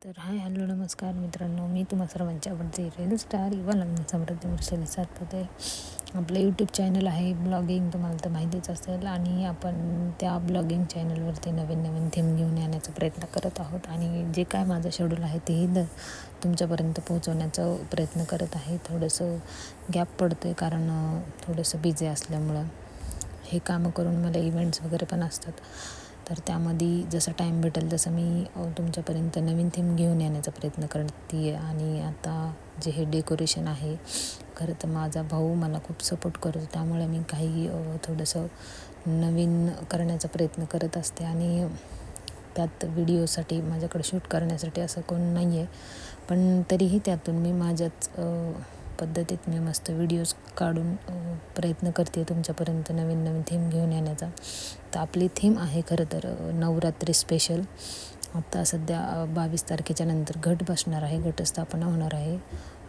तर hi hello नमस्कार मित्रांनो, मी तुम्हा सर्वांची आवडते रेणू स्टार युवा लग्न समृद्धी वर्षाला साथ होते. आपलं यूट्यूब चॅनल आहे ब्लॉगिंग, तुम्हाला तर माहितीच असेल. आणि आपण त्या ब्लॉगिंग चॅनलवरती नवीन नवीन थीम घेऊन येण्याचा प्रयत्न करत आहोत. आणि जे काय माझं शेड्यूल आहे तेही तुमच्यापर्यंत पोहोचवण्याचा प्रयत्न करत आहे. थोडंसं गॅप पडतो आहे कारण थोडंसं बिझी असल्यामुळं हे कामं करून मला इव्हेंट्स वगैरे पण असतात. तर त्यामध्ये जसं टाईम भेटेल तसं मी तुमच्यापर्यंत नवीन थीम घेऊन येण्याचा प्रयत्न करते आहे. आणि आता जे हे डेकोरेशन आहे, खरं तर माझा भाऊ मला खूप सपोर्ट करतो, त्यामुळे मी काही थोडंसं नवीन करण्याचा प्रयत्न करत असते. आणि त्यात व्हिडिओसाठी माझ्याकडे शूट करण्यासाठी असं कोण नाही आहे, पण तरीही त्यातून मी माझ्याच पद्धतीत मी मस्त व्हिडिओज काढून प्रयत्न करते तुमच्यापर्यंत नवीन नवीन थीम घेऊन येण्याचा. तर आपली थीम आहे खरं तर नवरात्री स्पेशल. आत्ता सध्या 22 तारखेच्या नंतर घट बसणार आहे, घटस्थापना होणार आहे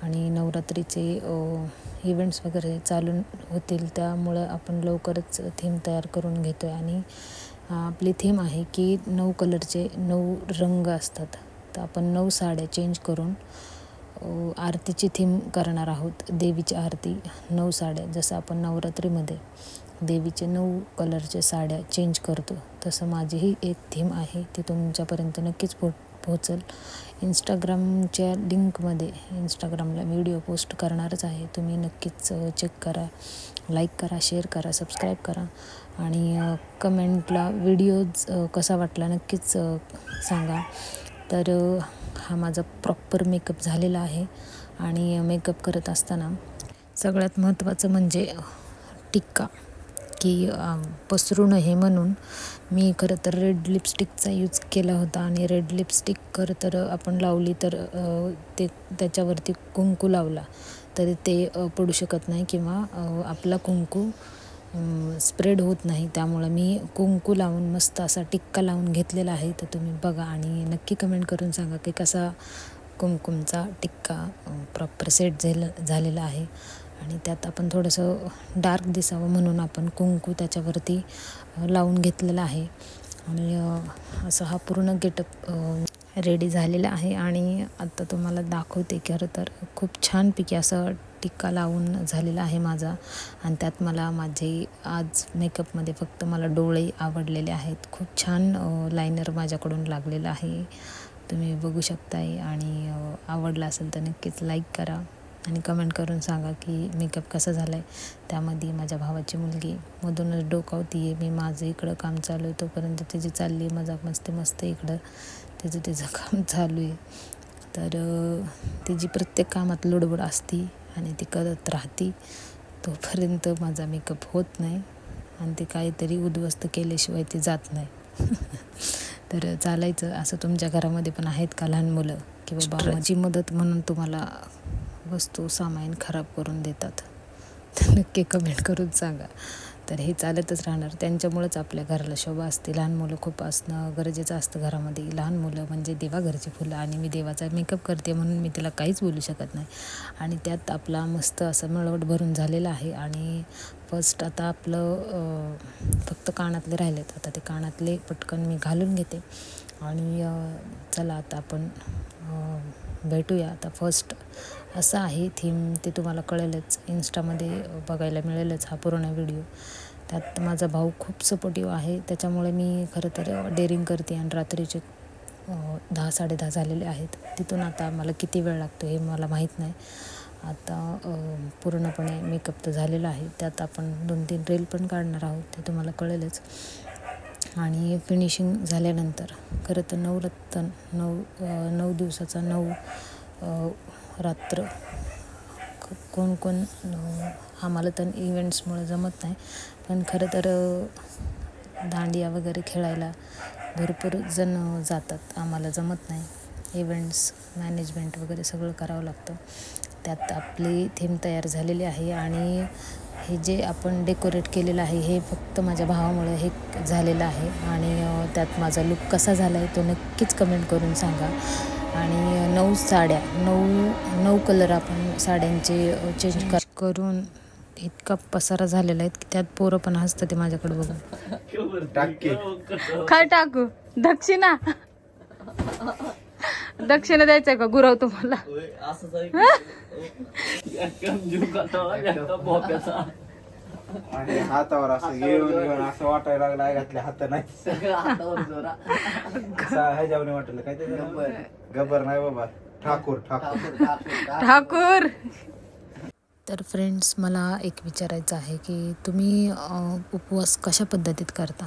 आणि नवरात्रीचे इव्हेंट्स वगैरे चालू होतील, त्यामुळं आपण लवकरच थीम तयार करून घेतो आहे. आणि आपली थीम आहे की 9 कलरचे 9 रंग असतात, तर आपण 9 साड्या चेंज करून आरतीची थीम करणार आहोत. देवीची आरती 9 साड्या, जसं आपण नवरात्रीमध्ये देवीचे 9 कलरच्या साड्या चेंज करतो, तसं माझीही एक थीम आहे. ती तुमच्यापर्यंत नक्कीच पोहोचेल. इंस्टाग्रामच्या लिंकमध्ये इंस्टाग्रामला व्हिडिओ पोस्ट करणारच आहे, तुम्ही नक्कीच चेक करा, लाईक करा, शेअर करा, सबस्क्राईब करा आणि कमेंटला व्हिडिओज कसा वाटला नक्कीच सांगा. तर हा माझा प्रॉपर मेकअप झालेला आहे. आणि मेकअप करत असताना सगळ्यात महत्त्वाचं म्हणजे टिक्का, की पसरू नये म्हणून मी खरं तर रेड लिपस्टिकचा यूज केला होता. आणि रेड लिपस्टिक खरं तर आपण लावली तर ते त्याच्यावरती कुंकू लावला तरी ते पडू शकत नाही किंवा आपला कुंकू स्प्रेड होत नाही. त्यामुळं मी कुंकू लावून मस्त असा टिक्का लावून घेतलेला आहे. तर तुम्ही बघा आणि नक्की कमेंट करून सांगा की कसा कुंकुमचा टिक्का प्रॉपर सेट झालेला आहे. आणि त्यात आपण थोडंसं डार्क दिसावं म्हणून आपण कुंकू त्याच्यावरती लावून घेतलेला आहे. आणि असं हा पूर्ण गेटअप रेडी झालेला आहे. आणि आता तुम्हाला दाखवते, खरं तर खूप छानपैकी असं टिक्का लावून झालेला आहे माझा. आणि त्यात मला माझे आज मेकअपमध्ये फक्त मला डोळे आवडलेले आहेत. खूप छान लायनर माझ्याकडून लागलेलं आहे, तुम्ही बघू शकताय. आणि आवडला असेल तर नक्कीच लाईक करा आणि कमेंट करून सांगा की मेकअप कसा झाला आहे. त्यामध्ये माझ्या भावाची मुलगी मधूनच डोकावती आहे. मी माझं इकडं काम चालू आहे तोपर्यंत त्याची चालली आहे मजाक मस्त इकडं त्याचं काम चालू आहे. तर तिची प्रत्येक कामात लुडबुड असती आणि ती करत राहती, तोपर्यंत माझा मेकअप होत नाही आणि ती काहीतरी उद्ध्वस्त केल्याशिवाय ती जात नाही. तर चालायचं असं. तुमच्या घरामध्ये पण आहेत का लहान मुलं किंवा बाबाची मदत म्हणून तुम्हाला वस्तू सामान खराब करून देतात? तर नक्की कमेंट करून सांगा. तर हे चालतच राहणार, त्यांच्यामुळंच आपल्या घराला शोभा असते. लहान मुलं खूप असणं गरजेचं असतं घरामध्ये. लहान मुलं म्हणजे देवाघरची फुलं. आणि मी देवाचा मेकअप करते म्हणून मी तिला काहीच बोलू शकत नाही. आणि त्यात आपला मस्त असं मळवट भरून झालेलं आहे. आणि फर्स्ट आता आपलं फक्त कानातले राहिलेत, आता ते कानातले पटकन मी घालून घेते. आणि चला आता आपण भेटूया. आता फर्स्ट असं आहे थीम, ते तुम्हाला कळेलच, इंस्टामध्ये बघायला मिळेलच हा पूर्ण व्हिडिओ. त्यात माझा भाऊ खूप सपोर्टिव्ह आहे, त्याच्यामुळे मी खरं तर डेअरिंग करते. आणि रात्रीचे 10 साडेदहा झालेले आहेत. तिथून आता मला किती वेळ लागतो हे मला माहीत नाही. आता पूर्णपणे मेकअप तर झालेला आहे. त्यात आपण 2-3 रील पण काढणार आहोत, ते तुम्हाला कळेलच. आणि फिनिशिंग झाल्यानंतर खरं तर नवरत्न 9 दिवसाचा 9 रात्र कोण आम्हाला तर इव्हेंट्समुळे जमत नाही, पण खरं तर दांडिया वगैरे खेळायला भरपूर जण जातात, आम्हाला जमत नाही. इव्हेंट्स मॅनेजमेंट वगैरे सगळं करावं लागतं. त्यात आपली थीम तयार झालेली आहे. आणि हे जे आपण डेकोरेट केलेलं आहे हे फक्त माझ्या भावामुळे हे झालेलं आहे. आणि त्यात माझा लुक कसा झाला आहे तो नक्कीच कमेंट करून सांगा. आणि 9 साड्या 9 कलर आपण साड्यांचे चेंज करून इतका पसारा झालेला आहे की त्यात पोरं पण हसतं ते माझ्याकडे बघून. काय टाकू दक्षिणा दक्षिणा द्यायचंय का गुरव तुम्हाला? आणि हातावर असं घेऊन घेऊन असं वाटायला लागला घातल्या हात नाही ह्याच्यावर वाटलं काय ते गब्बर नाही बाबा ठाकूर ठाकूर ठाकूर. तर फ्रेंड्स, मला एक विचारायचं आहे की तुम्ही उपवास कशा पद्धतीत करता?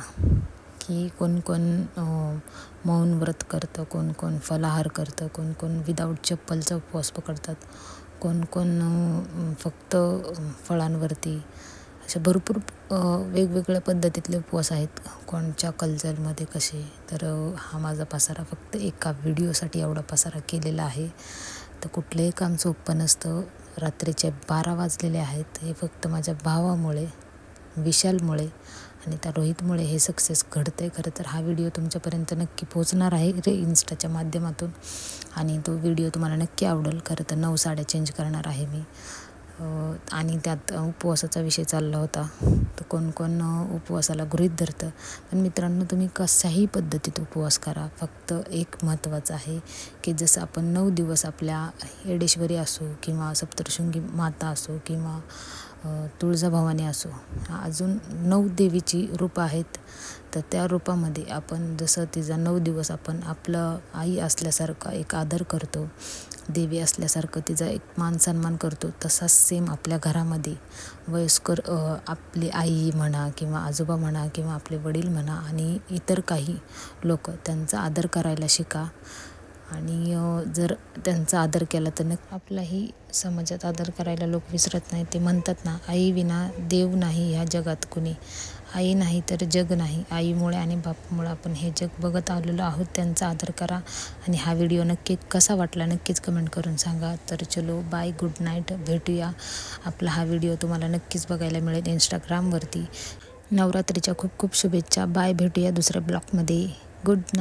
की कोण कोण मौन व्रत करतं, कोण कोण फलाहार करतं, कोण कोण विदाऊट चप्पलचा उपवास पकडतात, कोण कोण फक्त फळांवरती. अशा भरपूर वेगवेगळ्या पद्धतीतले उपवास आहेत, कोणच्या कल्चरमध्ये कसे. तर हा माझा पसारा फक्त एका व्हिडिओसाठी एवढा पसारा केलेला आहे. तर कुठलंही काम सोपं नसतं. रात्रीचे 12 वाजलेले आहेत. हे फक्त माझ्या भावामुळे, विशालमुळे आणि त्या रोहितमुळे हे सक्सेस घडतं आहे. खरं तर हा व्हिडिओ तुमच्यापर्यंत नक्की पोहोचणार आहे रे इन्स्टाच्या माध्यमातून, आणि तो व्हिडिओ तुम्हाला नक्की आवडेल. खरं तर 9 साड्या चेंज करणार आहे मी, आणि त्यात उपवासाचा विषय चालला होता. तर कोण कोण उपवासाला गृहीत धरतं. पण मित्रांनो, तुम्ही कशाही पद्धतीत उपवास करा, फक्त एक महत्त्वाचं आहे की जसं आपण 9 दिवस आपल्या येडेश्वरी असो किंवा सप्तशृंगी माता असो किंवा तुळजाभवानी असो, अजून 9 देवीची रूपं आहेत. तर त्या रूपामध्ये आपण जसं तिचा 9 दिवस आपण आपलं आई असल्यासारखा एक आदर करतो, देवी असल्यासारखं तिचा एक मान सन्मान करतो, तसाच सेम आपल्या घरामध्ये वयस्कर आपली आई म्हणा किंवा आजोबा म्हणा किंवा आपले वडील म्हणा आणि इतर काही लोक, त्यांचा आदर करायला शिका. आणि जर त्यांचा आदर केला तर आपलाही समाजात आदर करायला लोक विसरत नाही. ते म्हणतात ना, आई विना देव नाही ह्या जगात कुणी, आई नाही तर जग नाही. आईमुळे आणि बापामुळे आपण हे जग बघत आलेलो आहोत. त्यांचा आदर करा. आणि हा व्हिडिओ नक्की कसा वाटला नक्कीच कमेंट करून सांगा. तर चलो बाय, गुड नाईट, भेटूया. आपला हा व्हिडिओ तुम्हाला नक्कीच बघायला मिळेल इंस्टाग्रामवरती. नवरात्रीच्या खूप खूप शुभेच्छा. बाय, भेटूया दुसऱ्या ब्लॉगमध्ये. Good night.